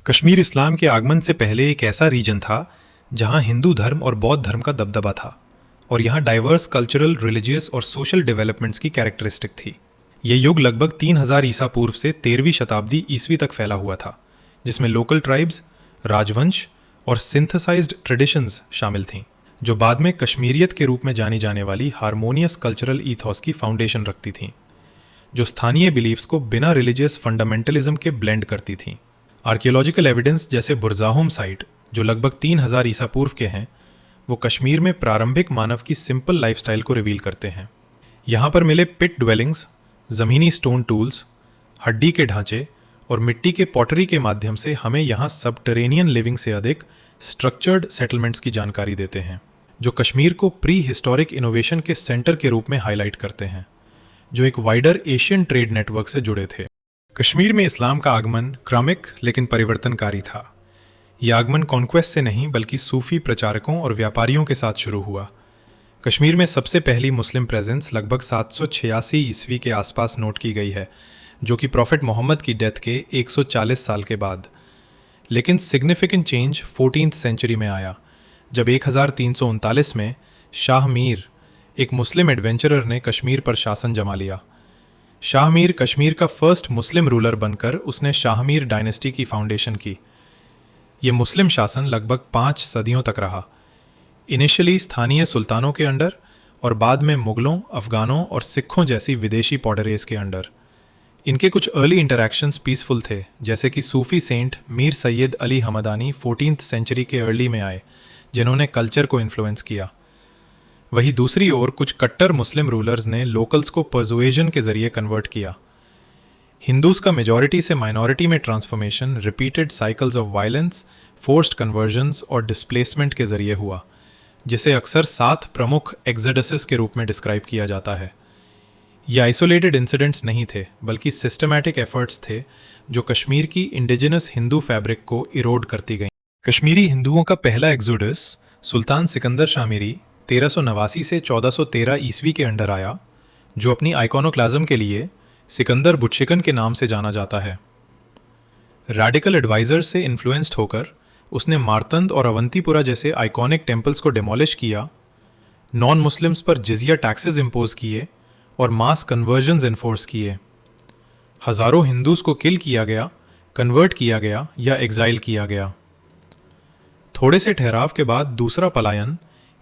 कश्मीर इस्लाम के आगमन से पहले एक ऐसा रीजन था जहां हिंदू धर्म और बौद्ध धर्म का दबदबा था और यहाँ डाइवर्स कल्चरल, रिलीजियस और सोशल डेवलपमेंट्स की कैरेक्टरिस्टिक थी। ये युग लगभग 3000 ईसा पूर्व से 13वीं शताब्दी ईस्वी तक फैला हुआ था, जिसमें लोकल ट्राइब्स, राजवंश और सिंथेसाइज्ड ट्रेडिशंस शामिल थीं, जो बाद में कश्मीरियत के रूप में जानी जाने वाली हारमोनियस कल्चरल ईथॉस की फाउंडेशन रखती थीं, जो स्थानीय बिलीफ्स को बिना रिलीजियस फंडामेंटलिज्म के ब्लेंड करती थीं। आर्कियोलॉजिकल एविडेंस जैसे बुरज़ाहोम साइट, जो लगभग 3000 ईसा पूर्व के हैं, वो कश्मीर में प्रारंभिक मानव की सिंपल लाइफस्टाइल को रिवील करते हैं। यहाँ पर मिले पिट ड्वेलिंग्स, ज़मीनी स्टोन टूल्स, हड्डी के ढांचे और मिट्टी के पॉटरी के माध्यम से हमें यहाँ सबटरेनियन लिविंग से अधिक स्ट्रक्चर्ड सेटलमेंट्स की जानकारी देते हैं, जो कश्मीर को प्री हिस्टोरिक इनोवेशन के सेंटर के रूप में हाईलाइट करते हैं, जो एक वाइडर एशियन ट्रेड नेटवर्क से जुड़े थे। कश्मीर में इस्लाम का आगमन क्रमिक लेकिन परिवर्तनकारी था। यह आगमन कॉन्क्वेस्ट से नहीं बल्कि सूफी प्रचारकों और व्यापारियों के साथ शुरू हुआ। कश्मीर में सबसे पहली मुस्लिम प्रेजेंस लगभग 786 ईस्वी के आसपास नोट की गई है, जो कि प्रॉफिट मोहम्मद की डेथ के 140 साल के बाद। लेकिन सिग्निफिकेंट चेंज 14th सेंचुरी में आया, जब 1339 में शाह मीर, एक मुस्लिम एडवेंचरर ने कश्मीर पर शासन जमा लिया। शाह मीर कश्मीर का फर्स्ट मुस्लिम रूलर बनकर उसने शाहमीर डायनेस्टी की फाउंडेशन की। ये मुस्लिम शासन लगभग 5 सदियों तक रहा, इनिशियली स्थानीय सुल्तानों के अंडर और बाद में मुगलों, अफगानों और सिखों जैसी विदेशी पॉडरेस के अंडर। इनके कुछ अर्ली इंटरैक्शंस पीसफुल थे, जैसे कि sufi saint Mir Sayyid Ali Hamadani 14th century के अर्ली में आए, जिन्होंने कल्चर को इन्फ्लुएंस किया। वहीं दूसरी ओर कुछ कट्टर मुस्लिम रूलर्स ने लोकल्स को पर्सुएजन के जरिए कन्वर्ट किया। हिंदूज का मेजॉरिटी से माइनॉरिटी में transformation repeated cycles of violence, forced convergence और डिस्प्लेसमेंट के जरिए हुआ, जिसे अक्सर 7 प्रमुख एक्सोडसेस के रूप में डिस्क्राइब किया जाता है। ये आइसोलेटेड इंसिडेंट्स नहीं थे, बल्कि सिस्टमैटिक एफर्ट्स थे जो कश्मीर की इंडिजिनस हिंदू फैब्रिक को इरोड करती गईं। कश्मीरी हिंदुओं का पहला एक्सोडस सुल्तान सिकंदर शामिरी 1389 से 1413 ईस्वी के अंडर आया, जो अपनी आइकोनोक्लाज्म के लिए सिकंदर बुतशिकन के नाम से जाना जाता है। रैडिकल एडवाइजर से इन्फ्लुएंस्ड होकर उसने मार्तंद और अवंतीपुरा जैसे आइकॉनिक टेम्पल्स को डिमोलिश किया, नॉन मुस्लिम्स पर जिजिया टैक्सेस इम्पोज किए और मास कन्वर्जन्स इन्फोर्स किए। हज़ारों हिंदूज को किल किया गया, कन्वर्ट किया गया या एग्जाइल किया गया। थोड़े से ठहराव के बाद दूसरा पलायन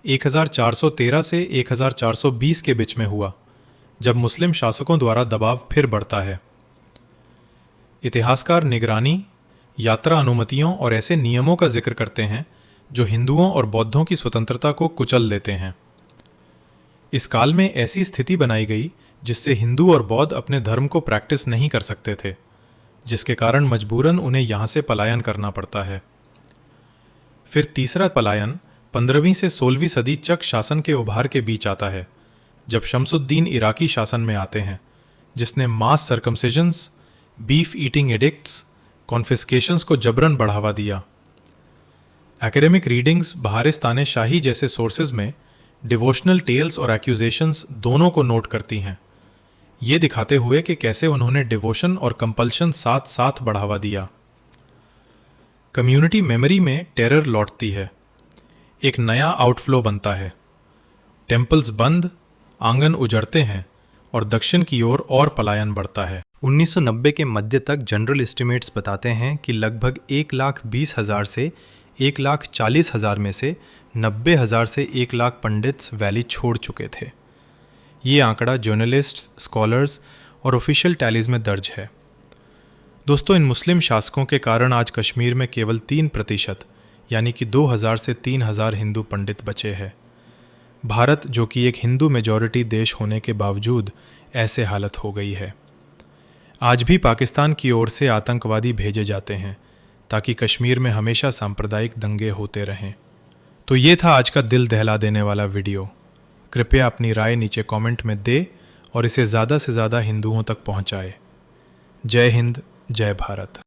1413 से 1420 के बीच में हुआ, जब मुस्लिम शासकों द्वारा दबाव फिर बढ़ता है। इतिहासकार निगरानी, यात्रा अनुमतियों और ऐसे नियमों का जिक्र करते हैं जो हिंदुओं और बौद्धों की स्वतंत्रता को कुचल देते हैं। इस काल में ऐसी स्थिति बनाई गई जिससे हिंदू और बौद्ध अपने धर्म को प्रैक्टिस नहीं कर सकते थे, जिसके कारण मजबूरन उन्हें यहाँ से पलायन करना पड़ता है। फिर तीसरा पलायन 15वीं से 16वीं सदी चक शासन के उभार के बीच आता है, जब शमसुद्दीन इराकी शासन में आते हैं, जिसने मास सर्कमसिजन्स, बीफ ईटिंग एडिक्ट्स, कॉन्फिस्केशंस को जबरन बढ़ावा दिया। एकेडमिक रीडिंग्स बहारिस्तान शाही जैसे सोर्सेज में डिवोशनल टेल्स और एक्यूजेशंस दोनों को नोट करती हैं, ये दिखाते हुए कि कैसे उन्होंने डिवोशन और कंपल्शन साथ साथ बढ़ावा दिया। कम्युनिटी मेमोरी में टेरर लौटती है, एक नया आउटफ्लो बनता है। टेम्पल्स बंद, आंगन उजड़ते हैं और दक्षिण की ओर और पलायन बढ़ता है। 1990 के मध्य तक जनरल एस्टिमेट्स बताते हैं कि लगभग 1,20,000 से 1,40,000 में से 90,000 से 1 लाख पंडित्स वैली छोड़ चुके थे। ये आंकड़ा जर्नलिस्ट्स, स्कॉलर्स और ऑफिशियल टैलीज में दर्ज है। दोस्तों, इन मुस्लिम शासकों के कारण आज कश्मीर में केवल 3% यानी कि 2,000 से 3,000 हिंदू पंडित बचे हैं। भारत, जो कि एक हिंदू मेजॉरिटी देश होने के बावजूद ऐसे हालत हो गई है। आज भी पाकिस्तान की ओर से आतंकवादी भेजे जाते हैं ताकि कश्मीर में हमेशा सांप्रदायिक दंगे होते रहें। तो ये था आज का दिल दहला देने वाला वीडियो। कृपया अपनी राय नीचे कमेंट में दे और इसे ज़्यादा से ज़्यादा हिंदुओं तक पहुँचाए। जय हिंद, जय भारत।